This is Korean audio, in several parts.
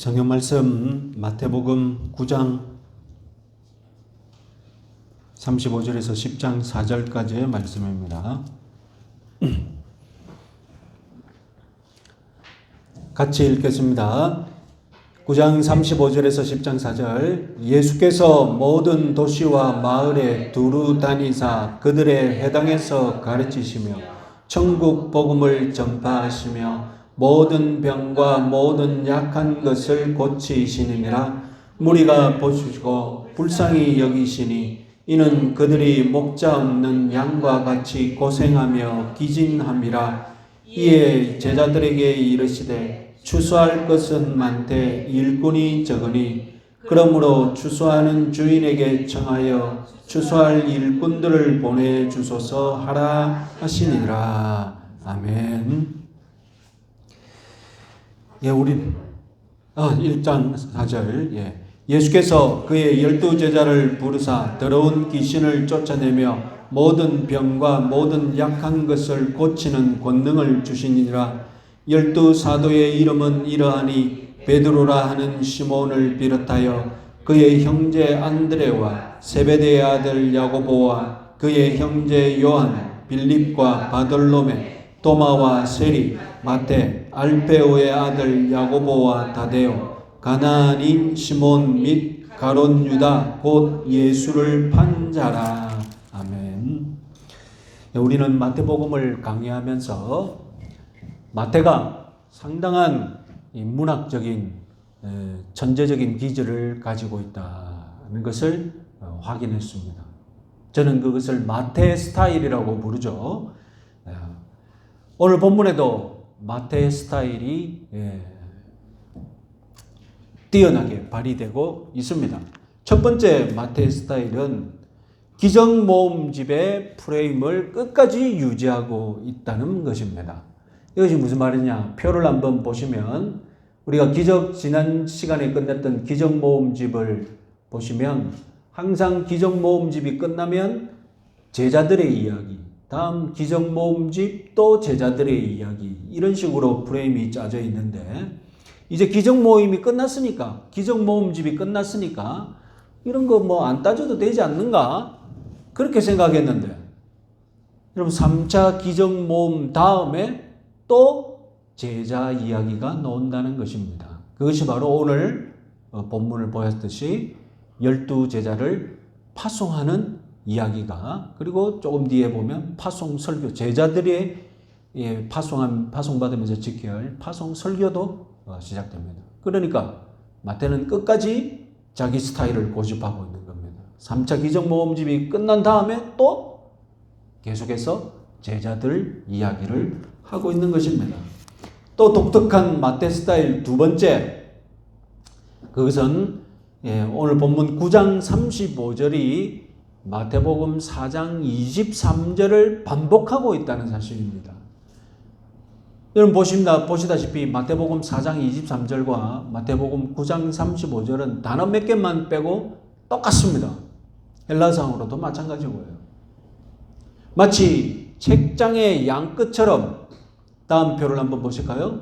성경 말씀 마태복음 9장 35절에서 10장 4절까지의 말씀입니다. 같이 읽겠습니다. 9장 35절에서 10장 4절. 예수께서 모든 도시와 마을에 두루 다니사 그들의 회당에서 가르치시며 천국 복음을 전파하시며 모든 병과 모든 약한 것을 고치시느니라. 무리가 보시고 불쌍히 여기시니 이는 그들이 목자 없는 양과 같이 고생하며 기진함이라. 이에 제자들에게 이르시되 추수할 것은 많되 일꾼이 적으니 그러므로 추수하는 주인에게 청하여 추수할 일꾼들을 보내주소서 하라 하시니라. 아멘. 우리 1장 4절. 예수께서 그의 12제자를 부르사 더러운 귀신을 쫓아내며 모든 병과 모든 약한 것을 고치는 권능을 주시니라. 12사도의 이름은 이러하니 베드로라 하는 시몬을 비롯하여 그의 형제 안드레와 세베대의 아들 야고보와 그의 형제 요한, 빌립과 바돌로메, 도마와 세리, 마테, 알페오의 아들 야고보와 다데오, 가나안인 시몬 및 가롯 유다 곧 예수를 판 자라. 아멘. 우리는 마태복음을 강의하면서 마태가 상당한 문학적인 천재적인 기질을 가지고 있다는 것을 확인했습니다. 저는 그것을 마태 스타일이라고 부르죠. 오늘 본문에도 마태 스타일이 뛰어나게 발휘되고 있습니다. 첫 번째 마태 스타일은 기적모음집의 프레임을 끝까지 유지하고 있다는 것입니다. 이것이 무슨 말이냐? 표를 한번 보시면 우리가 지난 시간에 끝냈던 기적모음집을 보시면 항상 기적모음집이 끝나면 제자들의 이야기, 다음 기적모음집 또 제자들의 이야기, 이런 식으로 프레임이 짜져 있는데 이제 기적모임이 끝났으니까, 기적모음집이 끝났으니까 이런 거 뭐 안 따져도 되지 않는가? 그렇게 생각했는데 여러분 3차 기적모음 다음에 또 제자 이야기가 나온다는 것입니다. 그것이 바로 오늘 본문을 보았듯이 12제자를 파송하는 이야기가, 그리고 조금 뒤에 보면 파송 설교, 제자들이 파송받으면서 지켜야 할 파송 설교도 시작됩니다. 그러니까 마태는 끝까지 자기 스타일을 고집하고 있는 겁니다. 3차 기적모음집이 끝난 다음에 또 계속해서 제자들 이야기를 하고 있는 것입니다. 또 독특한 마태 스타일 두 번째, 그것은 오늘 본문 9장 35절이 마태복음 4장 23절을 반복하고 있다는 사실입니다. 여러분 보시다시피 마태복음 4장 23절과 마태복음 9장 35절은 단어 몇 개만 빼고 똑같습니다. 헬라상으로도 마찬가지고요. 마치 책장의 양끝처럼, 다음 표를 한번 보실까요?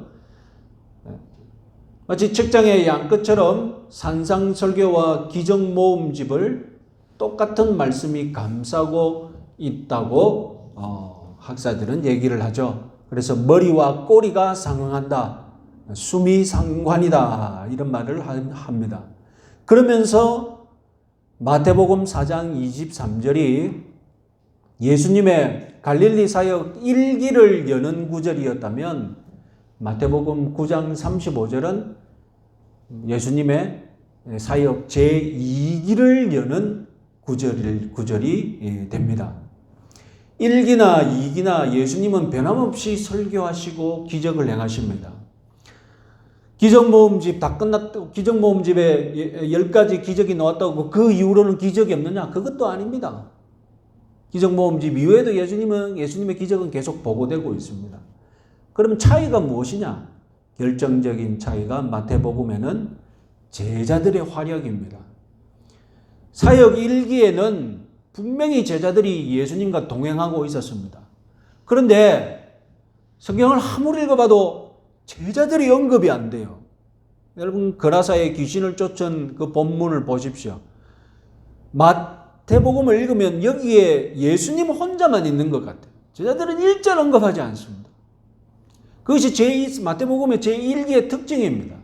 마치 책장의 양끝처럼 산상설교와 기적모음집을 똑같은 말씀이 감싸고 있다고 학자들은 얘기를 하죠. 그래서 머리와 꼬리가 상응한다, 숨이 상관이다, 이런 말을 합니다. 그러면서 마태복음 4장 23절이 예수님의 갈릴리 사역 1기를 여는 구절이었다면 마태복음 9장 35절은 예수님의 사역 제2기를 여는 구절이 됩니다. 1기나 2기나 예수님은 변함없이 설교하시고 기적을 행하십니다. 기적모음집 다 끝났다고, 기적모음집에 10가지 기적이 나왔다고 그 이후로는 기적이 없느냐? 그것도 아닙니다. 기적모음집 이후에도 예수님의 기적은 계속 보고되고 있습니다. 그럼 차이가 무엇이냐? 결정적인 차이가 마태복음에는 제자들의 활약입니다. 사역 1기에는 분명히 제자들이 예수님과 동행하고 있었습니다. 그런데 성경을 아무리 읽어봐도 제자들이 언급이 안 돼요. 여러분 거라사의 귀신을 쫓은 그 본문을 보십시오. 마태복음을 읽으면 여기에 예수님 혼자만 있는 것 같아요. 제자들은 일절 언급하지 않습니다. 그것이 마태복음의 제1기의 특징입니다.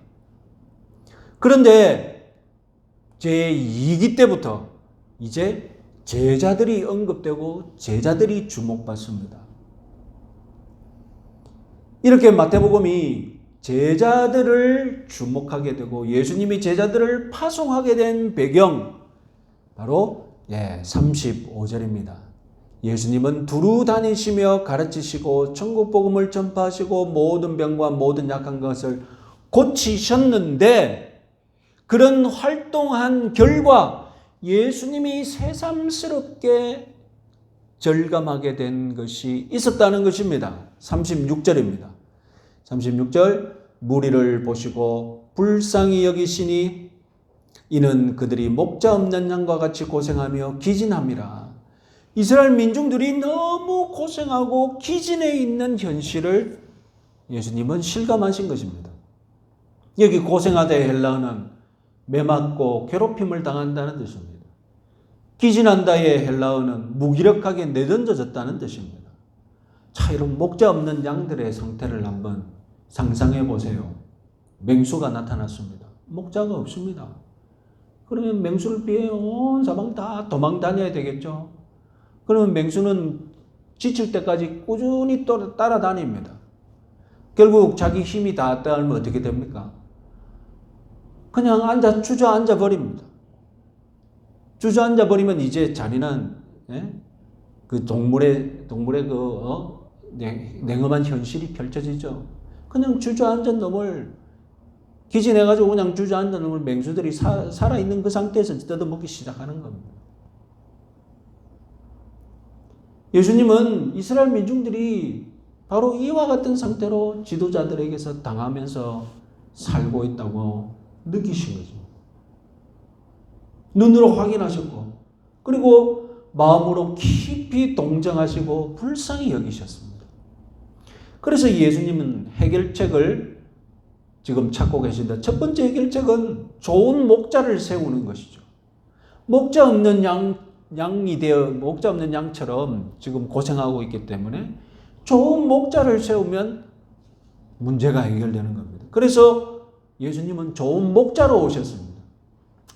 그런데 제2기 때부터 이제 제자들이 언급되고 제자들이 주목받습니다. 이렇게 마태복음이 제자들을 주목하게 되고 예수님이 제자들을 파송하게 된 배경, 바로 35절입니다. 예수님은 두루 다니시며 가르치시고 천국 복음을 전파하시고 모든 병과 모든 약한 것을 고치셨는데, 그런 활동한 결과 예수님이 새삼스럽게 절감하게 된 것이 있었다는 것입니다. 36절입니다. 36절, 무리를 보시고 불쌍히 여기시니 이는 그들이 목자 없는 양과 같이 고생하며 기진함이라. 이스라엘 민중들이 너무 고생하고 기진해 있는 현실을 예수님은 실감하신 것입니다. 여기 고생하다의 헬라어는 매맞고 괴롭힘을 당한다는 뜻입니다. 기진한다의 헬라어는 무기력하게 내던져졌다는 뜻입니다. 자, 이런 목자 없는 양들의 상태를 한번 상상해 보세요. 맹수가 나타났습니다. 목자가 없습니다. 그러면 맹수를 피해 온 사방 다 도망 다녀야 되겠죠. 그러면 맹수는 지칠 때까지 꾸준히 따라다닙니다. 결국 자기 힘이 다 따르면 어떻게 됩니까? 그냥 주저앉아 버립니다. 주저앉아 버리면 이제 잔인한 그 동물의 냉엄한 현실이 펼쳐지죠. 그냥 주저앉은 놈을 기진해가지고 그냥 주저앉은 놈을 맹수들이 살아있는 그 상태에서 뜯어먹기 시작하는 겁니다. 예수님은 이스라엘 민중들이 바로 이와 같은 상태로 지도자들에게서 당하면서 살고 있다고 느끼신 거죠. 눈으로 확인하셨고, 그리고 마음으로 깊이 동정하시고 불쌍히 여기셨습니다. 그래서 예수님은 해결책을 지금 찾고 계신데, 첫 번째 해결책은 좋은 목자를 세우는 것이죠. 목자 없는 목자 없는 양처럼 지금 고생하고 있기 때문에 좋은 목자를 세우면 문제가 해결되는 겁니다. 그래서 예수님은 좋은 목자로 오셨습니다.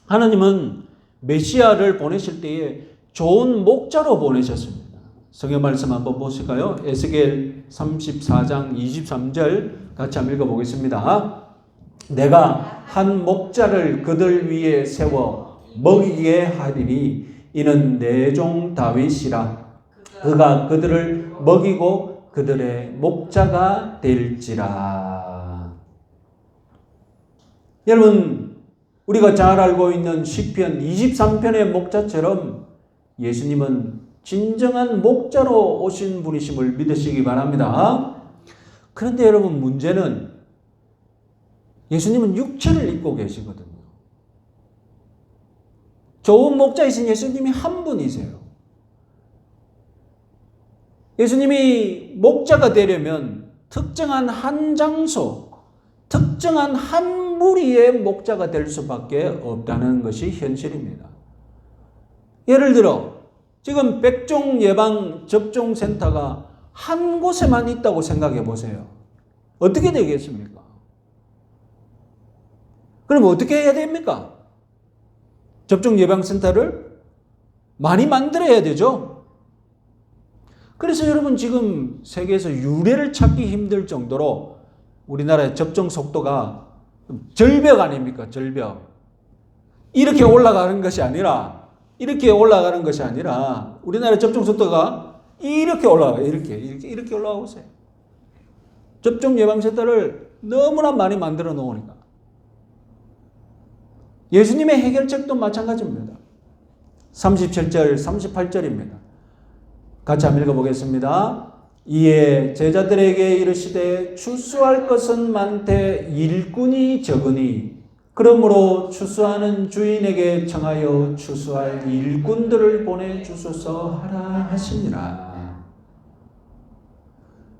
하나님은 메시아를 보내실 때에 좋은 목자로 보내셨습니다. 성경 말씀 한번 보실까요? 에스겔 34장 23절 같이 한번 읽어보겠습니다. 내가 한 목자를 그들 위에 세워 먹이게 하리니 이는 내 종 다윗이라. 그가 그들을 먹이고 그들의 목자가 될지라. 여러분, 우리가 잘 알고 있는 시편 23편의 목자처럼 예수님은 진정한 목자로 오신 분이심을 믿으시기 바랍니다. 그런데 여러분, 문제는 예수님은 육체를 입고 계시거든요. 좋은 목자이신 예수님이 한 분이세요. 예수님이 목자가 되려면 특정한 한 장소, 특정한 한 무리의 목자가 될 수밖에 없다는 것이 현실입니다. 예를 들어 지금 백종 예방 접종 센터가 한 곳에만 있다고 생각해 보세요. 어떻게 되겠습니까? 그럼 어떻게 해야 됩니까? 접종 예방 센터를 많이 만들어야 되죠. 그래서 여러분, 지금 세계에서 유례를 찾기 힘들 정도로 우리나라의 접종 속도가 절벽 아닙니까? 절벽. 이렇게 올라가는 것이 아니라 우리나라 접종 속도가 이렇게 올라가요. 이렇게 올라가고 있어요. 접종 예방센터를 너무나 많이 만들어 놓으니까. 예수님의 해결책도 마찬가지입니다. 37절, 38절입니다. 같이 한번 읽어보겠습니다. 이에 제자들에게 이르시되 추수할 것은 많되 일꾼이 적으니 그러므로 추수하는 주인에게 청하여 추수할 일꾼들을 보내주소서 하라 하시니라.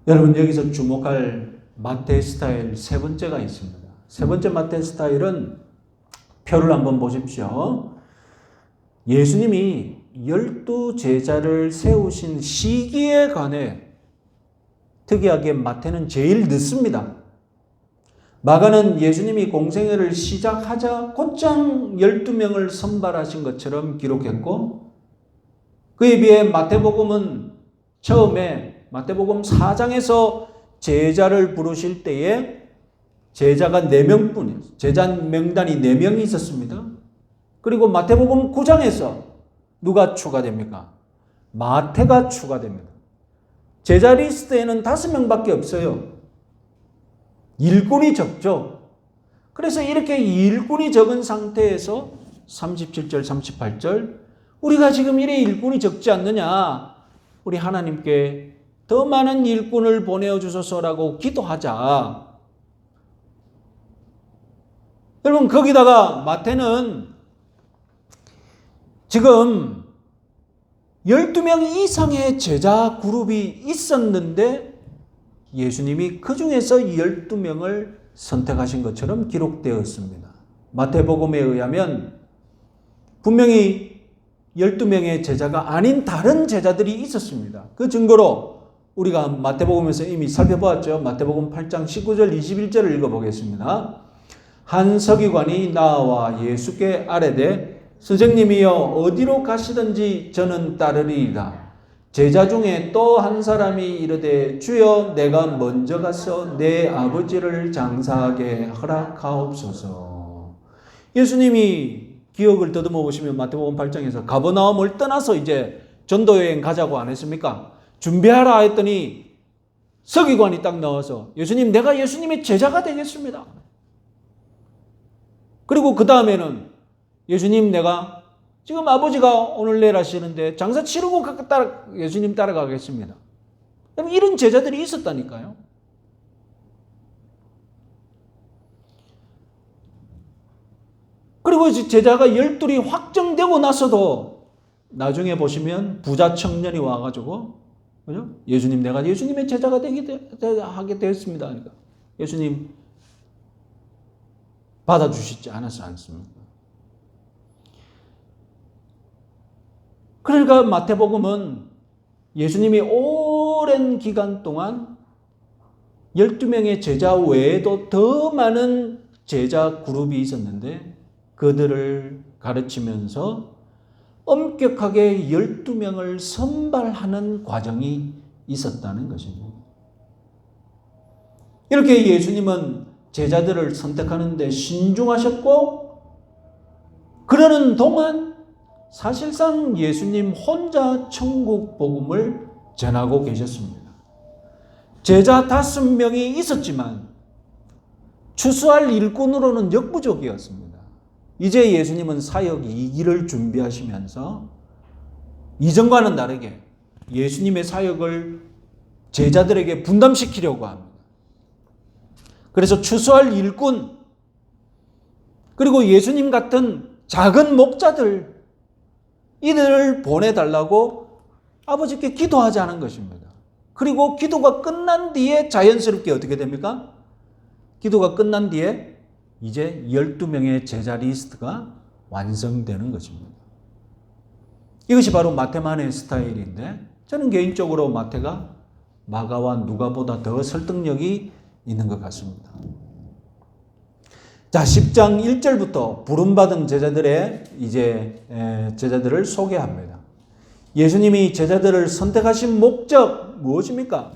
여러분, 여기서 주목할 마태 스타일 세 번째가 있습니다. 세 번째 마태 스타일은 표를 한번 보십시오. 예수님이 12제자를 세우신 시기에 관해 특이하게 마태는 제일 늦습니다. 마가는 예수님이 공생애를 시작하자 곧장 12명을 선발하신 것처럼 기록했고, 그에 비해 마태복음은 처음에 마태복음 4장에서 제자를 부르실 때에 제자가 4명뿐이었어요. 제자 명단이 4명이 있었습니다. 그리고 마태복음 9장에서 누가 추가됩니까? 마태가 추가됩니다. 제자 리스트에는 5명밖에 없어요. 일꾼이 적죠. 그래서 이렇게 일꾼이 적은 상태에서 37절, 38절 우리가 지금 이래 일꾼이 적지 않느냐, 우리 하나님께 더 많은 일꾼을 보내주소서라고 기도하자. 여러분, 거기다가 마태는 지금 12명 이상의 제자 그룹이 있었는데 예수님이 그 중에서 12명을 선택하신 것처럼 기록되어 있습니다. 마태복음에 의하면 분명히 12명의 제자가 아닌 다른 제자들이 있었습니다. 그 증거로 우리가 마태복음에서 이미 살펴보았죠. 마태복음 8장 19절 21절을 읽어보겠습니다. 한 서기관이 나와 예수께 아뢰되 선생님이여 어디로 가시든지 저는 따르리이다. 제자 중에 또 한 사람이 이르되 주여 내가 먼저 가서 내 아버지를 장사하게 허락하옵소서. 예수님이 기억을 더듬어 보시면 마태복음 8장에서 가버나움을 떠나서 이제 전도여행 가자고 안 했습니까? 준비하라 했더니 서기관이 딱 나와서 예수님, 내가 예수님의 제자가 되겠습니다. 그리고 그 다음에는 예수님, 내가 지금 아버지가 오늘 내일 하시는데 장사 치르고 예수님 따라가겠습니다. 이런 제자들이 있었다니까요. 그리고 제자가 12이 확정되고 나서도 나중에 보시면 부자 청년이 와가지고, 그죠? 예수님, 내가 예수님의 제자가 하게 되었습니다. 그러니까 예수님 받아주시지 않습니까? 그러니까 마태복음은 예수님이 오랜 기간 동안 12명의 제자 외에도 더 많은 제자 그룹이 있었는데 그들을 가르치면서 엄격하게 12명을 선발하는 과정이 있었다는 것입니다. 이렇게 예수님은 제자들을 선택하는데 신중하셨고, 그러는 동안 사실상 예수님 혼자 천국 복음을 전하고 계셨습니다. 제자 5명이 있었지만 추수할 일꾼으로는 역부족이었습니다. 이제 예수님은 사역 2기를 준비하시면서 이전과는 다르게 예수님의 사역을 제자들에게 분담시키려고 합니다. 그래서 추수할 일꾼, 그리고 예수님 같은 작은 목자들, 이들을 보내달라고 아버지께 기도하자는 것입니다. 그리고 기도가 끝난 뒤에 자연스럽게 어떻게 됩니까? 기도가 끝난 뒤에 이제 12명의 제자 리스트가 완성되는 것입니다. 이것이 바로 마태만의 스타일인데, 저는 개인적으로 마태가 마가와 누가보다 더 설득력이 있는 것 같습니다. 자, 10장 1절부터 부름받은 제자들을 소개합니다. 예수님이 제자들을 선택하신 목적 무엇입니까?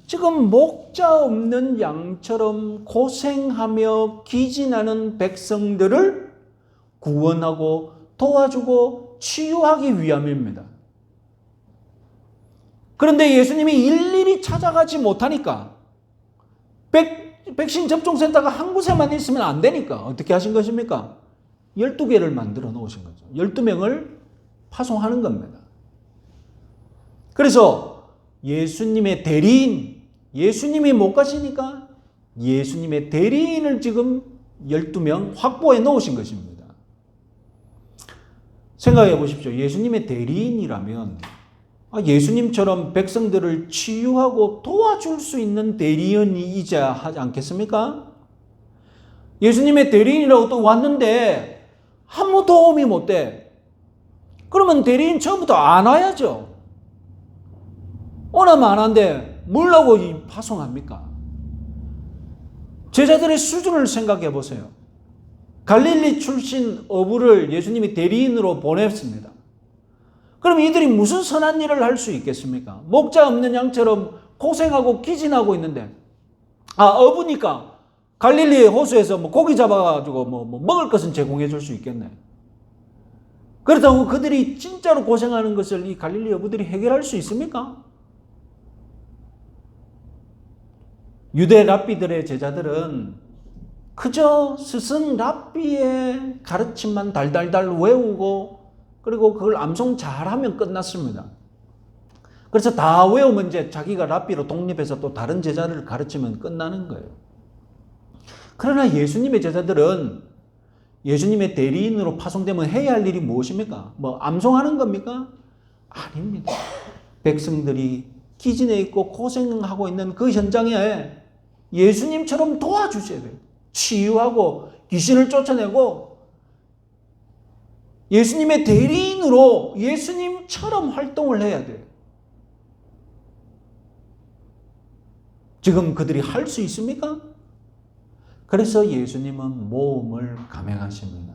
지금 목자 없는 양처럼 고생하며 기진하는 백성들을 구원하고 도와주고 치유하기 위함입니다. 그런데 예수님이 일일이 찾아가지 못하니까 백신 접종센터가 한 곳에만 있으면 안 되니까 어떻게 하신 것입니까? 12개를 만들어 놓으신 거죠. 12명을 파송하는 겁니다. 그래서 예수님의 대리인, 예수님이 못 가시니까 예수님의 대리인을 지금 12명 확보해 놓으신 것입니다. 생각해 보십시오. 예수님의 대리인이라면 예수님처럼 백성들을 치유하고 도와줄 수 있는 대리인이자 하지 않겠습니까? 예수님의 대리인이라고 또 왔는데 아무 도움이 못 돼. 그러면 대리인 처음부터 안 와야죠. 오나면 안 한데 뭘 하고 파송합니까? 제자들의 수준을 생각해 보세요. 갈릴리 출신 어부를 예수님이 대리인으로 보냈습니다. 그럼 이들이 무슨 선한 일을 할 수 있겠습니까? 목자 없는 양처럼 고생하고 기진하고 있는데, 어부니까 갈릴리 호수에서 고기 잡아가지고 먹을 것은 제공해 줄 수 있겠네. 그렇다고 그들이 진짜로 고생하는 것을 이 갈릴리 어부들이 해결할 수 있습니까? 유대 랍비들의 제자들은 그저 스승 랍비의 가르침만 달달달 외우고 그리고 그걸 암송 잘하면 끝났습니다. 그래서 다 외우면 이제 자기가 랍비로 독립해서 또 다른 제자를 가르치면 끝나는 거예요. 그러나 예수님의 제자들은 예수님의 대리인으로 파송되면 해야 할 일이 무엇입니까? 암송하는 겁니까? 아닙니다. 백성들이 기진해 있고 고생하고 있는 그 현장에 예수님처럼 도와주셔야 돼요. 치유하고 귀신을 쫓아내고 예수님의 대리인으로 예수님처럼 활동을 해야 돼요. 지금 그들이 할 수 있습니까? 그래서 예수님은 모험을 감행하십니다.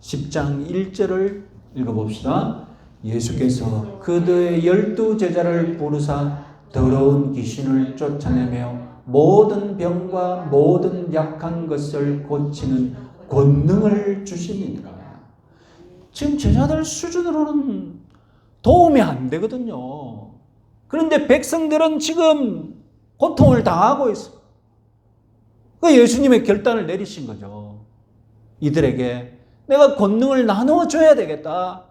10장 1절을 읽어봅시다. 예수께서 그들의 12제자를 부르사 더러운 귀신을 쫓아내며 모든 병과 모든 약한 것을 고치는 권능을 주시니라. 지금 제자들 수준으로는 도움이 안 되거든요. 그런데 백성들은 지금 고통을 당하고 있어요. 그 예수님의 결단을 내리신 거죠. 이들에게 내가 권능을 나눠줘야 되겠다.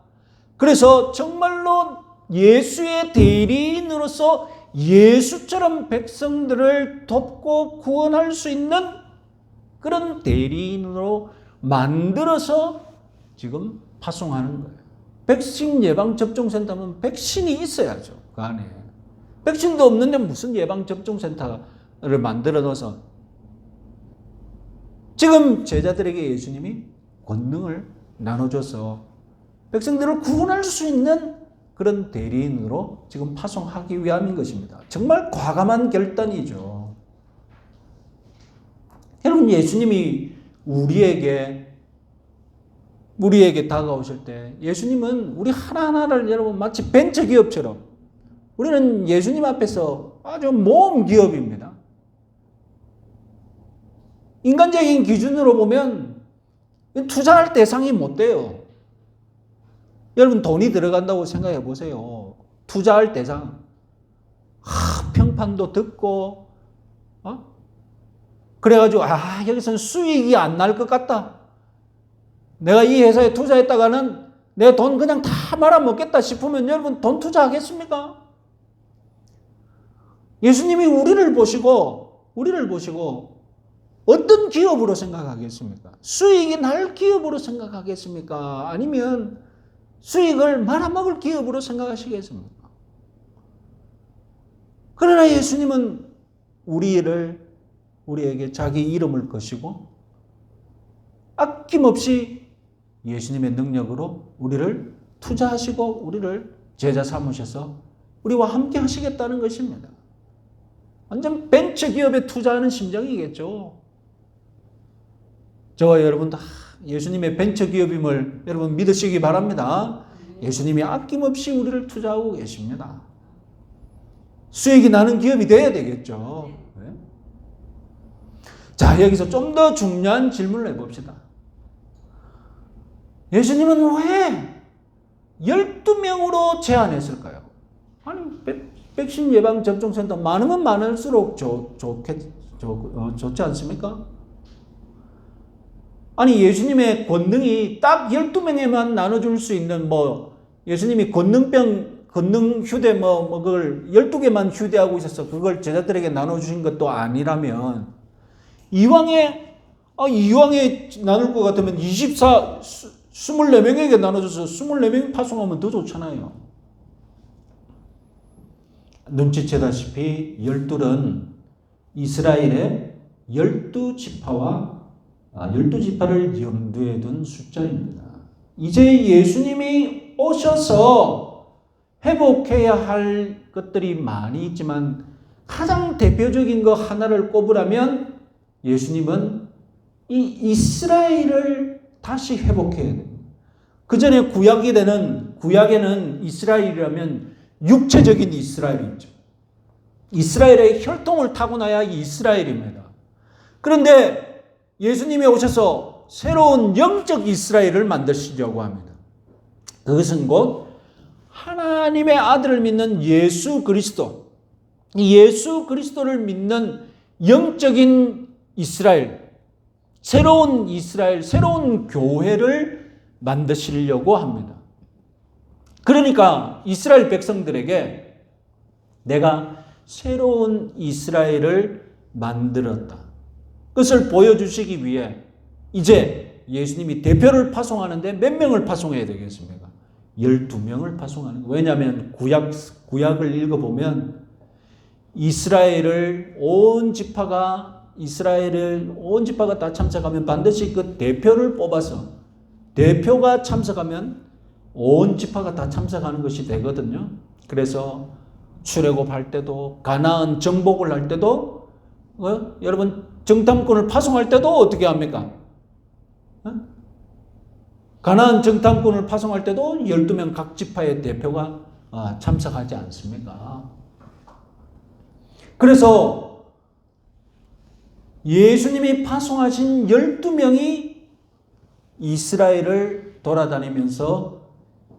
그래서 정말로 예수의 대리인으로서 예수처럼 백성들을 돕고 구원할 수 있는 그런 대리인으로 만들어서 지금 파송하는 거예요. 백신 예방접종센터면 백신이 있어야죠. 그 안에. 백신도 없는데 무슨 예방접종센터를 만들어 놓아서 지금 제자들에게 예수님이 권능을 나눠줘서 백성들을 구원할 수 있는 그런 대리인으로 지금 파송하기 위함인 것입니다. 정말 과감한 결단이죠. 여러분, 예수님이 우리에게 다가오실 때 예수님은 우리 하나하나를 여러분 마치 벤처기업처럼 우리는 예수님 앞에서 아주 모험 기업입니다. 인간적인 기준으로 보면 투자할 대상이 못 돼요. 여러분 돈이 들어간다고 생각해 보세요. 투자할 대상. 평판도 듣고 그래가지고 여기서는 수익이 안 날 것 같다. 내가 이 회사에 투자했다가는 내 돈 그냥 다 말아먹겠다 싶으면 여러분 돈 투자하겠습니까? 예수님이 우리를 보시고 어떤 기업으로 생각하겠습니까? 수익이 날 기업으로 생각하겠습니까? 아니면 수익을 말아먹을 기업으로 생각하시겠습니까? 그러나 예수님은 우리에게 자기 이름을 거시고 아낌없이 예수님의 능력으로 우리를 투자하시고 우리를 제자 삼으셔서 우리와 함께 하시겠다는 것입니다. 완전 벤처기업에 투자하는 심정이겠죠. 저와 여러분 다 예수님의 벤처기업임을 여러분 믿으시기 바랍니다. 예수님이 아낌없이 우리를 투자하고 계십니다. 수익이 나는 기업이 돼야 되겠죠. 네? 자, 여기서 좀 더 중요한 질문을 해봅시다. 예수님은 왜 12명으로 제한했을까요? 아니, 백신 예방 접종센터 많으면 많을수록 좋지 않습니까? 아니, 예수님의 권능이 딱 12명에만 나눠줄 수 있는 예수님이 권능 휴대 그걸 12개만 휴대하고 있어서 그걸 제자들에게 나눠주신 것도 아니라면 이왕에 나눌 것 같으면 24명에게 나눠줘서 24명 파송하면 더 좋잖아요. 눈치채다시피 12은 이스라엘의 12지파와 12지파를 염두에 둔 숫자입니다. 이제 예수님이 오셔서 회복해야 할 것들이 많이 있지만 가장 대표적인 거 하나를 꼽으라면 예수님은 이 이스라엘을 다시 회복해야 됩니다. 그 전에 구약에는 이스라엘이라면 육체적인 이스라엘이죠. 이스라엘의 혈통을 타고나야 이스라엘입니다. 그런데 예수님이 오셔서 새로운 영적 이스라엘을 만드시려고 합니다. 그것은 곧 하나님의 아들을 믿는 예수 그리스도, 예수 그리스도를 믿는 영적인 이스라엘, 새로운 교회를 만드시려고 합니다. 그러니까 이스라엘 백성들에게 내가 새로운 이스라엘을 만들었다. 그것을 보여주시기 위해 이제 예수님이 대표를 파송하는데 몇 명을 파송해야 되겠습니까? 12명을 파송하는 거예요. 왜냐하면 구약을 읽어보면 이스라엘을 온 지파가 다 참석하면 반드시 그 대표를 뽑아서 대표가 참석하면 온 지파가 다 참석하는 것이 되거든요. 그래서 출애굽할 때도 가나안 정복을 할 때도 여러분 정탐꾼을 파송할 때도 어떻게 합니까? 가나안 정탐꾼을 파송할 때도 12명 각 지파의 대표가 참석하지 않습니까? 그래서 예수님이 파송하신 12명이 이스라엘을 돌아다니면서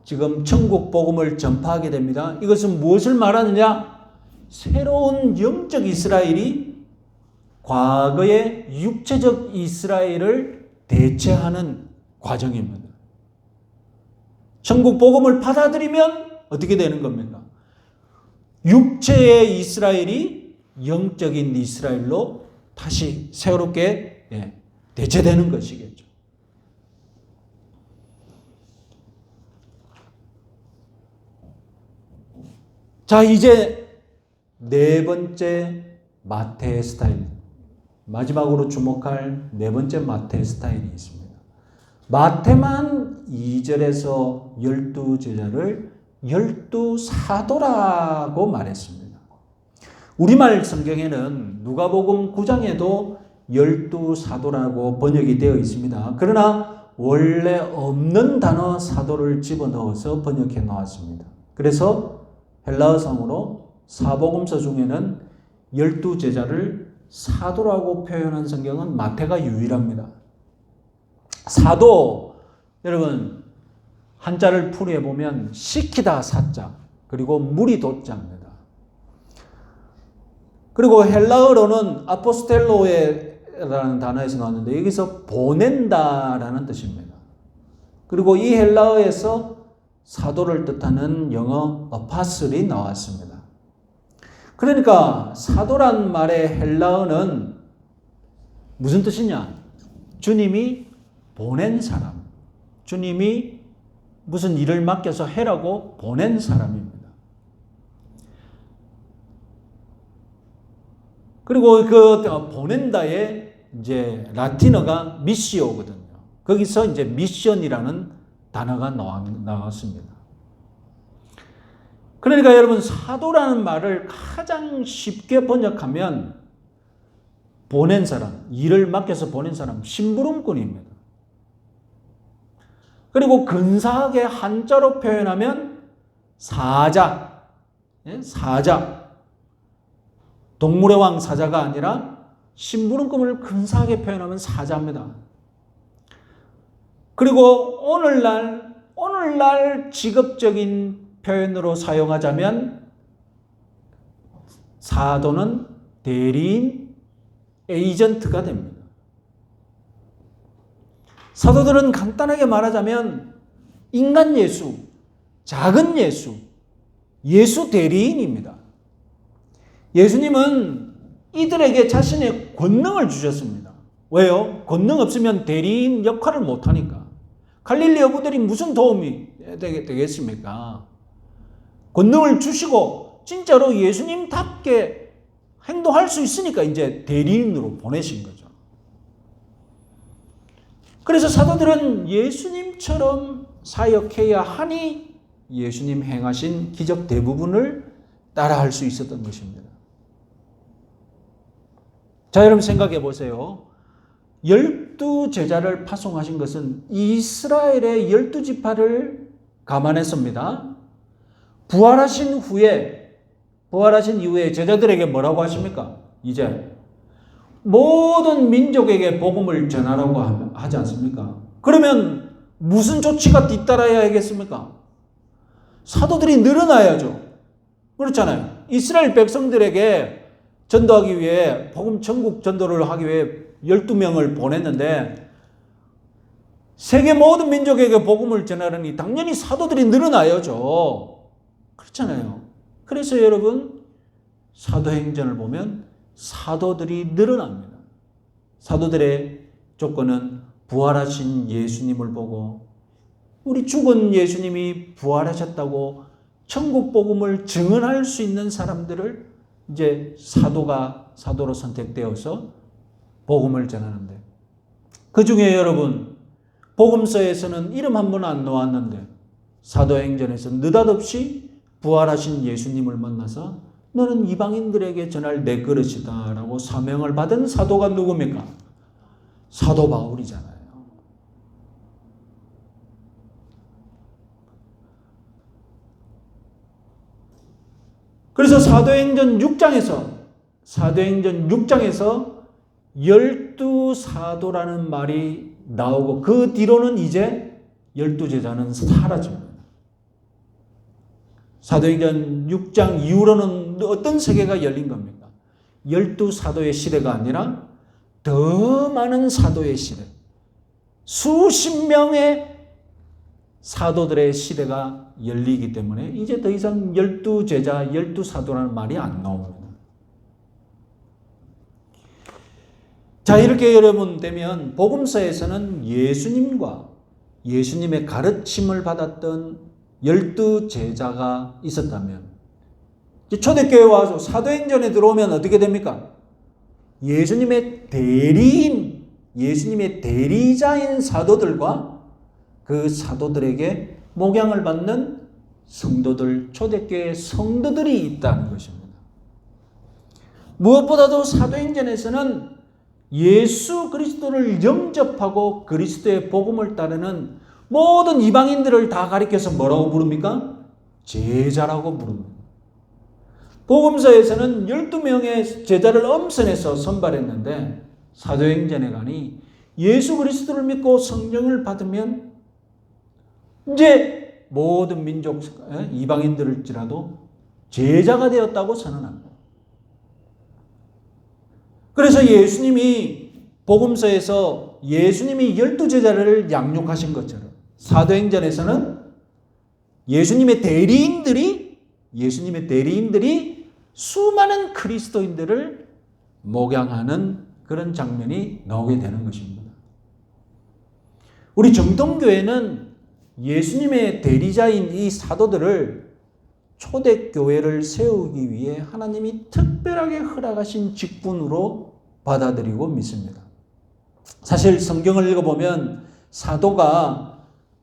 지금 천국 복음을 전파하게 됩니다. 이것은 무엇을 말하느냐? 새로운 영적 이스라엘이 과거의 육체적 이스라엘을 대체하는 과정입니다. 천국 복음을 받아들이면 어떻게 되는 겁니까? 육체의 이스라엘이 영적인 이스라엘로 다시 새롭게 대체되는 것이겠죠. 자, 이제 네 번째 마태의 스타일, 마지막으로 주목할 네 번째 마태의 스타일이 있습니다. 마태만 2절에서 12제자를 12사도라고 말했습니다. 우리말 성경에는 누가복음 9장에도 12사도라고 번역이 되어 있습니다. 그러나 원래 없는 단어 사도를 집어넣어서 번역해 놓았습니다. 그래서 헬라어성으로 사복음서 중에는 12제자를 사도라고 표현한 성경은 마태가 유일합니다. 사도, 여러분 한자를 풀이해 보면 시키다 사자, 그리고 무리 도자입니다. 그리고 헬라어로는 아포스텔로라는 단어에서 나왔는데 여기서 보낸다라는 뜻입니다. 그리고 이 헬라어에서 사도를 뜻하는 영어 어파슬이 나왔습니다. 그러니까 사도란 말의 헬라어는 무슨 뜻이냐? 주님이 보낸 사람, 주님이 무슨 일을 맡겨서 해라고 보낸 사람입니다. 그리고 그 보낸다의 이제 라틴어가 미시오거든요. 거기서 이제 미션이라는 단어가 나왔습니다. 그러니까 여러분 사도라는 말을 가장 쉽게 번역하면 보낸 사람, 일을 맡겨서 보낸 사람, 심부름꾼입니다. 그리고 근사하게 한자로 표현하면 사자, 사자, 동물의 왕 사자가 아니라 심부름꾼을 근사하게 표현하면 사자입니다. 그리고 오늘날 직업적인 표현으로 사용하자면 사도는 대리인, 에이전트가 됩니다. 사도들은 간단하게 말하자면 인간 예수, 작은 예수, 예수 대리인입니다. 예수님은 이들에게 자신의 권능을 주셨습니다. 왜요? 권능 없으면 대리인 역할을 못하니까. 갈릴리 어부들이 무슨 도움이 되겠습니까? 권능을 주시고 진짜로 예수님답게 행동할 수 있으니까 이제 대리인으로 보내신 거죠. 그래서 사도들은 예수님처럼 사역해야 하니 예수님 행하신 기적 대부분을 따라할 수 있었던 것입니다. 자, 여러분 생각해 보세요. 12제자를 파송하신 것은 이스라엘의 12지파를 감안했습니다. 부활하신 이후에 제자들에게 뭐라고 하십니까? 이제 모든 민족에게 복음을 전하라고 하지 않습니까? 그러면 무슨 조치가 뒤따라야 하겠습니까? 사도들이 늘어나야죠. 그렇잖아요. 이스라엘 백성들에게 전도하기 위해 복음 전국 전도를 하기 위해 12명을 보냈는데 세계 모든 민족에게 복음을 전하려니 당연히 사도들이 늘어나야죠. 그렇잖아요. 그래서 여러분 사도행전을 보면 사도들이 늘어납니다. 사도들의 조건은 부활하신 예수님을 보고 우리 죽은 예수님이 부활하셨다고 천국 복음을 증언할 수 있는 사람들을 이제 사도로 선택되어서 복음을 전하는데, 그 중에 여러분 복음서에서는 이름 한 번 안 나왔는데 사도행전에서 느닷없이 부활하신 예수님을 만나서 너는 이방인들에게 전할 내 그릇이다 라고 사명을 받은 사도가 누굽니까? 사도 바울이잖아요. 그래서 사도행전 6장에서 12사도라는 말이 나오고 그 뒤로는 이제 12제자는 사라집니다. 사도행전 6장 이후로는 어떤 세계가 열린 겁니까? 12사도의 시대가 아니라 더 많은 사도의 시대, 수십 명의 사도들의 시대가 열리기 때문에 이제 더 이상 12제자, 12사도라는 말이 안 나옵니다. 자, 이렇게 여러분 되면 복음서에서는 예수님과 예수님의 가르침을 받았던 12제자가 있었다면 초대교회 와서 사도행전에 들어오면 어떻게 됩니까? 예수님의 대리인, 예수님의 대리자인 사도들과 그 사도들에게 목양을 받는 성도들, 초대교회 성도들이 있다는 것입니다. 무엇보다도 사도행전에서는 예수 그리스도를 영접하고 그리스도의 복음을 따르는 모든 이방인들을 다 가리켜서 뭐라고 부릅니까? 제자라고 부릅니다. 복음서에서는 12명의 제자를 엄선해서 선발했는데 사도행전에 가니 예수 그리스도를 믿고 성령을 받으면 이제 모든 민족 이방인들일지라도 제자가 되었다고 선언합니다. 그래서 예수님이 복음서에서 예수님이 12제자를 양육하신 것처럼 사도행전에서는 예수님의 대리인들이 수많은 그리스도인들을 목양하는 그런 장면이 나오게 되는 것입니다. 우리 정통교회는 예수님의 대리자인 이 사도들을 초대교회를 세우기 위해 하나님이 특별하게 허락하신 직분으로 받아들이고 믿습니다. 사실 성경을 읽어보면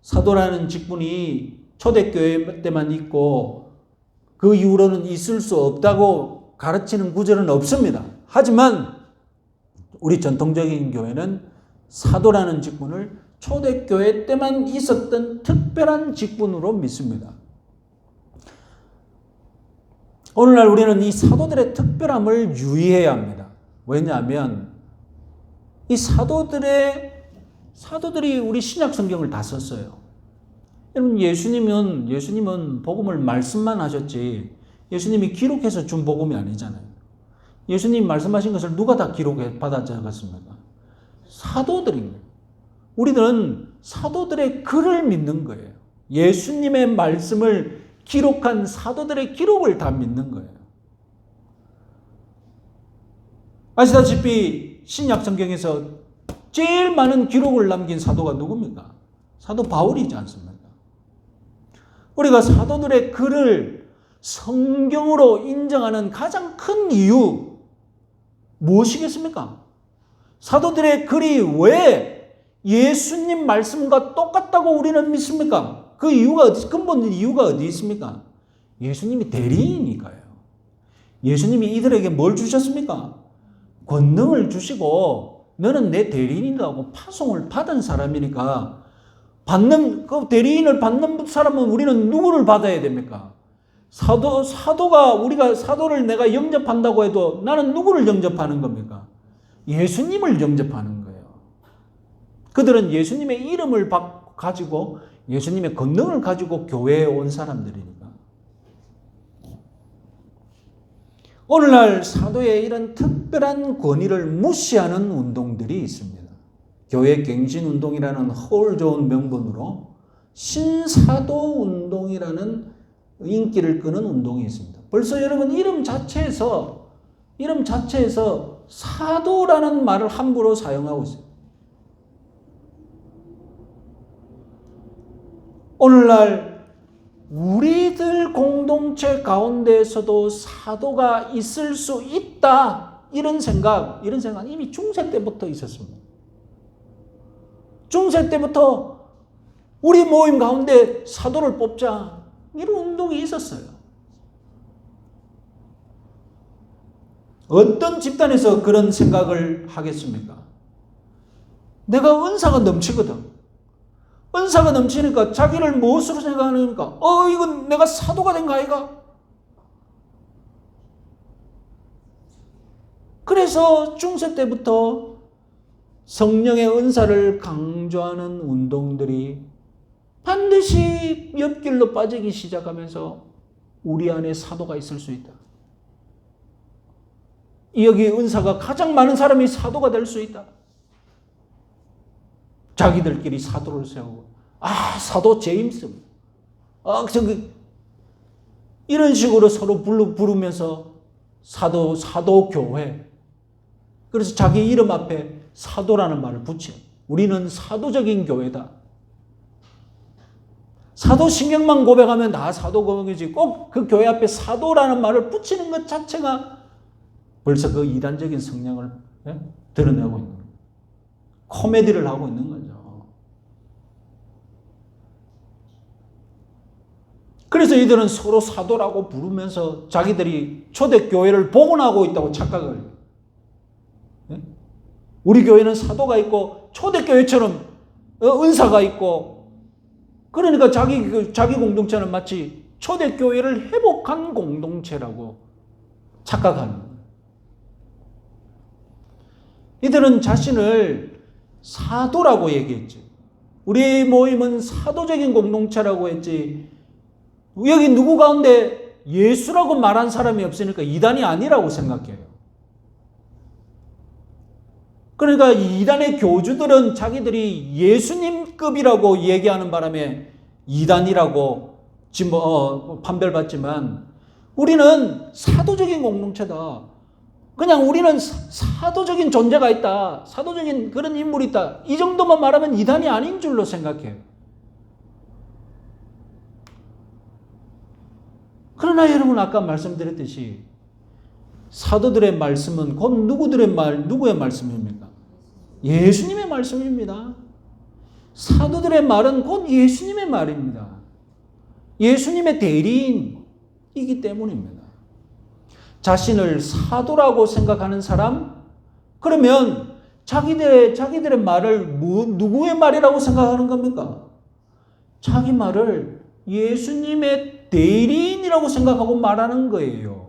사도라는 직분이 초대교회 때만 있고 그 이후로는 있을 수 없다고 가르치는 구절은 없습니다. 하지만 우리 전통적인 교회는 사도라는 직분을 초대교회 때만 있었던 특별한 직분으로 믿습니다. 오늘날 우리는 이 사도들의 특별함을 유의해야 합니다. 왜냐하면 이 사도들이 우리 신약 성경을 다 썼어요. 여러분 예수님은 복음을 말씀만 하셨지 예수님이 기록해서 준 복음이 아니잖아요. 예수님 말씀하신 것을 누가 다 기록해 받아 적었습니까? 사도들입니다. 우리는 사도들의 글을 믿는 거예요. 예수님의 말씀을 기록한 사도들의 기록을 다 믿는 거예요. 아시다시피 신약 성경에서 제일 많은 기록을 남긴 사도가 누굽니까? 사도 바울이지 않습니까? 우리가 사도들의 글을 성경으로 인정하는 가장 큰 이유 무엇이겠습니까? 사도들의 글이 왜 예수님 말씀과 똑같다고 우리는 믿습니까? 그 이유가 근본 이유가 어디 있습니까? 예수님이 대리인이니까요. 예수님이 이들에게 뭘 주셨습니까? 권능을 주시고 너는 내 대리인이라고 파송을 받은 사람이니까 그 대리인을 받는 사람은 우리는 누구를 받아야 됩니까? 우리가 사도를 내가 영접한다고 해도 나는 누구를 영접하는 겁니까? 예수님을 영접하는 거예요. 그들은 예수님의 이름을 가지고 예수님의 권능을 가지고 교회에 온 사람들이니까. 오늘날 사도의 이런 특별한 권위를 무시하는 운동들이 있습니다. 교회 갱신운동이라는 허울 좋은 명분으로 신사도 운동이라는 인기를 끄는 운동이 있습니다. 벌써 여러분 이름 자체에서 사도라는 말을 함부로 사용하고 있어요. 오늘날 우리들 공동체 가운데에서도 사도가 있을 수 있다. 이런 생각 이미 중세 때부터 있었습니다. 중세 때부터 우리 모임 가운데 사도를 뽑자. 이런 운동이 있었어요. 어떤 집단에서 그런 생각을 하겠습니까? 내가 은사가 넘치거든. 은사가 넘치니까 자기를 무엇으로 생각하니까 이건 내가 사도가 된 거 아이가? 그래서 중세 때부터 성령의 은사를 강조하는 운동들이 반드시 옆길로 빠지기 시작하면서 우리 안에 사도가 있을 수 있다. 여기 은사가 가장 많은 사람이 사도가 될 수 있다. 자기들끼리 사도를 세우고 사도 제임스 이런 식으로 서로 부르면서 사도 교회. 그래서 자기 이름 앞에 사도라는 말을 붙여. 우리는 사도적인 교회다. 사도신경만 고백하면 다 사도공이지 꼭 그 교회 앞에 사도라는 말을 붙이는 것 자체가 벌써 그 이단적인 성향을 드러내고 있는 거예요. 코미디를 하고 있는 거죠. 그래서 이들은 서로 사도라고 부르면서 자기들이 초대교회를 복원하고 있다고 착각을 해요. 우리 교회는 사도가 있고 초대교회처럼 은사가 있고 그러니까 자기 공동체는 마치 초대교회를 회복한 공동체라고 착각하는 거예요. 이들은 자신을 사도라고 얘기했죠. 우리 모임은 사도적인 공동체라고 했지 여기 누구 가운데 예수라고 말한 사람이 없으니까 이단이 아니라고 생각해요. 그러니까 이단의 교주들은 자기들이 예수님급이라고 얘기하는 바람에 이단이라고 판별받지만 우리는 사도적인 공동체다. 그냥 우리는 사도적인 존재가 있다. 사도적인 그런 인물이 있다. 이 정도만 말하면 이단이 아닌 줄로 생각해요. 그러나 여러분 아까 말씀드렸듯이 사도들의 말씀은 곧 누구의 말씀입니까? 예수님의 말씀입니다. 사도들의 말은 곧 예수님의 말입니다. 예수님의 대리인이기 때문입니다. 자신을 사도라고 생각하는 사람? 그러면 자기들의 말을 누구의 말이라고 생각하는 겁니까? 자기 말을 예수님의 대리인이라고 생각하고 말하는 거예요.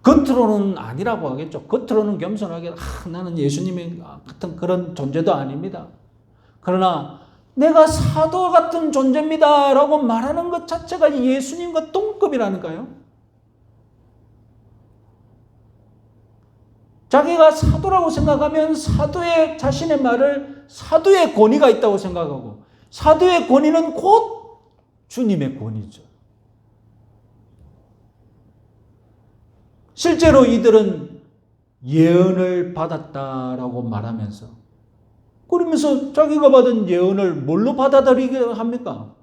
겉으로는 아니라고 하겠죠. 겉으로는 겸손하게 나는 예수님의 같은 그런 존재도 아닙니다. 그러나 내가 사도 같은 존재입니다 라고 말하는 것 자체가 예수님과 동급이라니까요. 자기가 사도라고 생각하면 자신의 말을 사도의 권위가 있다고 생각하고 사도의 권위는 곧 주님의 권위죠. 실제로 이들은 예언을 받았다라고 말하면서 그러면서 자기가 받은 예언을 뭘로 받아들이게 합니까?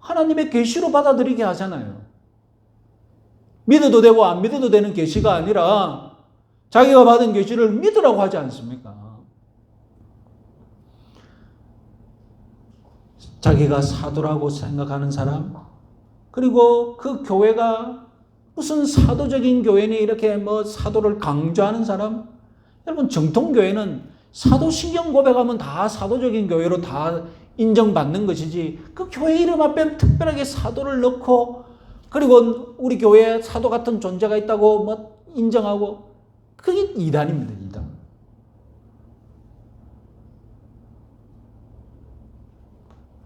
하나님의 계시로 받아들이게 하잖아요. 믿어도 되고 안 믿어도 되는 계시가 아니라 자기가 받은 계시를 믿으라고 하지 않습니까? 자기가 사도라고 생각하는 사람, 그리고 그 교회가 무슨 사도적인 교회니 이렇게 뭐 사도를 강조하는 사람. 여러분, 정통교회는 사도신경 고백하면 다 사도적인 교회로 다 인정받는 것이지, 그 교회 이름 앞에 특별하게 사도를 넣고, 그리고 우리 교회에 사도 같은 존재가 있다고 뭐 인정하고, 그게 이단입니다, 이단.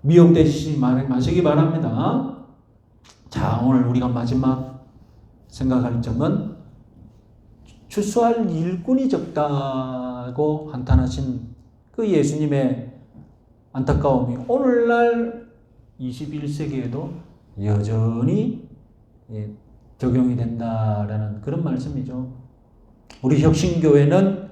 미혹되시지 마시기 바랍니다. 자, 오늘 우리가 마지막 생각할 점은 추수할 일꾼이 적다고 한탄하신 그 예수님의 안타까움이 오늘날 21세기에도 여전히 적용이 된다라는 그런 말씀이죠. 우리 혁신교회는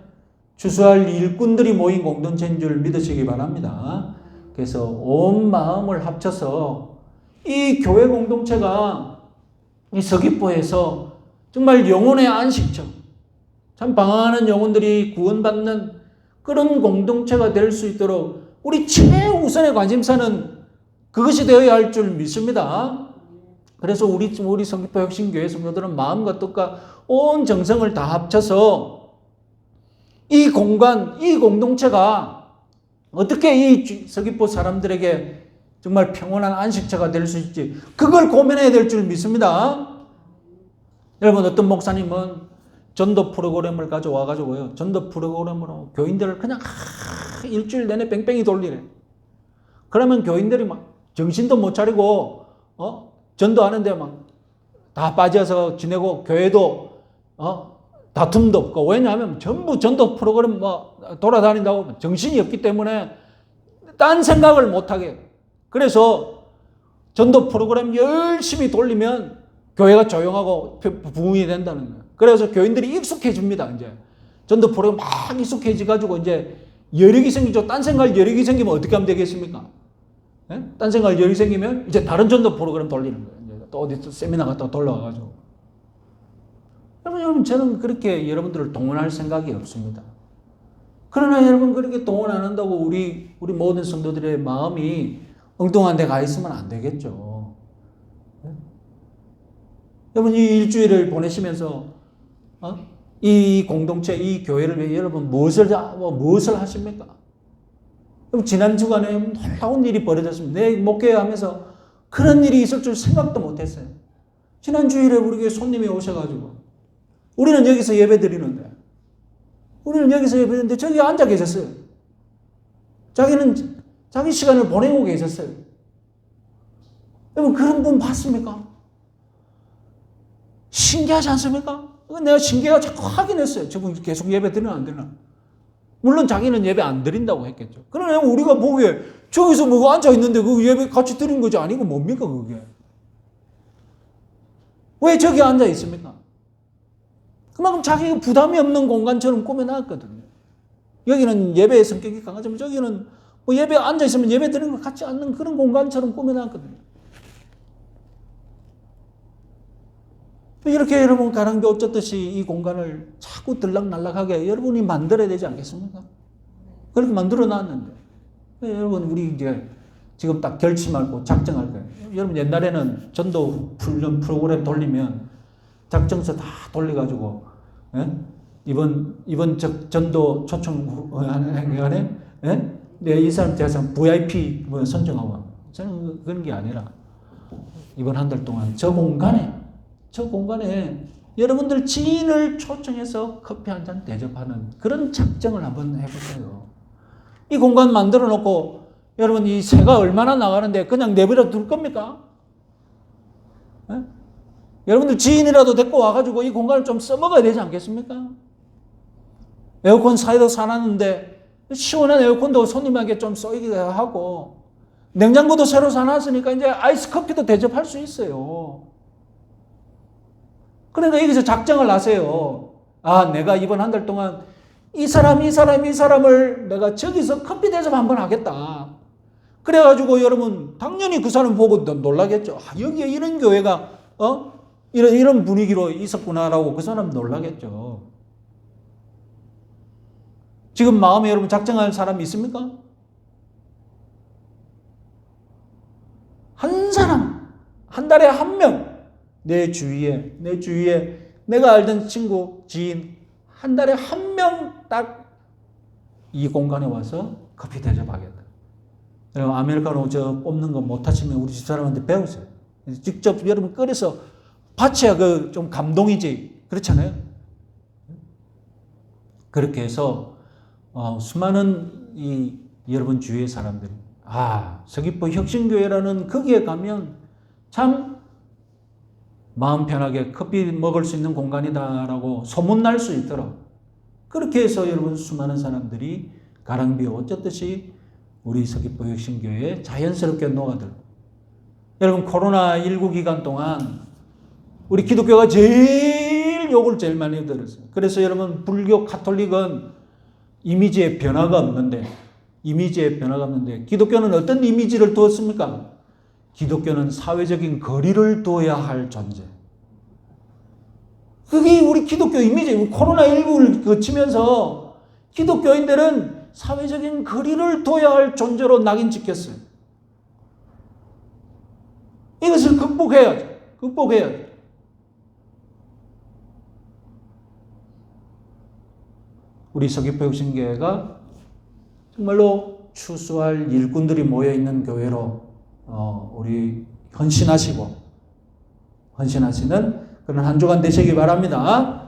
추수할 일꾼들이 모인 공동체인 줄 믿으시기 바랍니다. 그래서 온 마음을 합쳐서 이 교회 공동체가 이 서귀포에서 정말 영혼의 안식처, 참 방황하는 영혼들이 구원받는 그런 공동체가 될 수 있도록 우리 최우선의 관심사는 그것이 되어야 할 줄 믿습니다. 그래서 우리 서귀포 혁신교회 성도들은 마음과 뜻과 온 정성을 다 합쳐서 이 공간, 이 공동체가 어떻게 이 서귀포 사람들에게 정말 평온한 안식처가 될 수 있지, 그걸 고민해야 될 줄 믿습니다. 여러분, 어떤 목사님은 전도 프로그램을 가져와가지고요, 전도 프로그램으로 교인들을 그냥 일주일 내내 뺑뺑이 돌리래. 그러면 교인들이 막 정신도 못 차리고 전도하는데 막 다 빠져서 지내고, 교회도 다툼도 없고. 왜냐하면 전부 전도 프로그램 뭐 돌아다닌다고 정신이 없기 때문에 딴 생각을 못하게. 그래서 전도 프로그램 열심히 돌리면 교회가 조용하고 부흥이 된다는 거예요. 그래서 교인들이 익숙해집니다. 이제 전도 프로그램 막 익숙해져가지고 이제 여력이 생기죠. 딴 생각 여력이 생기면 어떻게 하면 되겠습니까? 네? 딴 생각 여력이 생기면 이제 다른 전도 프로그램 돌리는 거예요. 이제 또 어디 세미나 갔다 돌아와가지고. 여러분, 저는 그렇게 여러분들을 동원할 생각이 없습니다. 그러나 여러분, 그렇게 동원 안 한다고 우리 모든 성도들의 마음이 엉뚱한 데 가 있으면 안 되겠죠. 네? 여러분, 이 일주일을 보내시면서 이 공동체, 이 교회를 위해 여러분 무엇을 하십니까? 지난 주간에 놀라운 일이 벌어졌습니다. 내 목회하면서 그런 일이 있을 줄 생각도 못했어요. 지난 주일에 우리 교회 손님이 오셔가지고, 우리는 여기서 예배 드리는데 저기 앉아 계셨어요. 자기는 자기 시간을 보내고 계셨어요. 여러분, 그런 분 봤습니까? 신기하지 않습니까? 내가 신기해가 자꾸 확인했어요. 저분 계속 예배 드리나 안 드리나. 물론 자기는 예배 안 드린다고 했겠죠. 그러나 우리가 보기에 저기서 뭐 앉아 있는데 그 예배 같이 드린 거지 아니고 뭡니까 그게? 왜 저기 앉아 있습니까? 그만큼 자기가 부담이 없는 공간처럼 꾸며놨거든요. 여기는 예배의 성격이 강하지만 저기는 뭐 예배 앉아 있으면 예배 드리는 것 같지 않는 그런 공간처럼 꾸며놨거든요. 이렇게 여러분 가랑비 옷 젖듯이 이 공간을 자꾸 들락날락하게 여러분이 만들어야 되지 않겠습니까? 그렇게 만들어 놨는데 여러분, 우리 이제 지금 딱 결심하고 작정할 거예요. 여러분, 옛날에는 전도 훈련 프로그램 돌리면 작정서 다 돌려가지고 이번 전도 초청 행간에 이 사람 대해서 VIP 선정하고. 저는 그런 게 아니라 이번 한 달 동안 저 공간에 여러분들 지인을 초청해서 커피 한 잔 대접하는 그런 작정을 한번 해보세요. 이 공간 만들어 놓고 여러분, 이 새가 얼마나 나가는데 그냥 내버려 둘 겁니까? 여러분들 지인이라도 데리고 와가지고 이 공간을 좀 써먹어야 되지 않겠습니까? 에어컨 사이도 사놨는데 시원한 에어컨도 손님에게 좀 쏘이게 하고, 냉장고도 새로 사놨으니까 이제 아이스 커피도 대접할 수 있어요. 그러니까 여기서 작정을 하세요. 내가 이번 한 달 동안 이 사람을 내가 저기서 커피 대접 한번 하겠다. 그래가지고 여러분, 당연히 그 사람 보고 놀라겠죠. 여기에 이런 교회가 이런 분위기로 있었구나라고 그 사람 놀라겠죠. 지금 마음에 여러분 작정할 사람이 있습니까? 한 달에 한 명, 내 주위에 내가 알던 친구, 지인, 한 달에 한 명 딱 이 공간에 와서 커피 대접하겠다. 아메리카노 저 뽑는 거 못하시면 우리 집사람한테 배우세요. 직접 여러분 끓여서 바쳐야 좀 감동이지. 그렇잖아요. 그렇게 해서 수많은 이 여러분 주위의 사람들이 서귀포 혁신교회라는 거기에 가면 참 마음 편하게 커피 먹을 수 있는 공간이다라고 소문날 수 있도록 그렇게 해서 여러분 수많은 사람들이 가랑비에 옷 젖듯이 우리 서귀포 혁신교회에 자연스럽게 녹아들고 여러분 코로나19 기간 동안 우리 기독교가 제일 욕을 제일 많이 들었어요. 그래서 여러분 불교 가톨릭은 이미지에 변화가 없는데 기독교는 어떤 이미지를 두었습니까? 기독교는 사회적인 거리를 둬야 할 존재. 그게 우리 기독교 이미지. 코로나19를 거치면서 기독교인들은 사회적인 거리를 둬야 할 존재로 낙인 찍혔어요. 이것을 극복해야죠. 우리 서귀포 혁신교회가 정말로 추수할 일꾼들이 모여있는 교회로 우리 헌신하시는 그런 한 주간 되시기 바랍니다.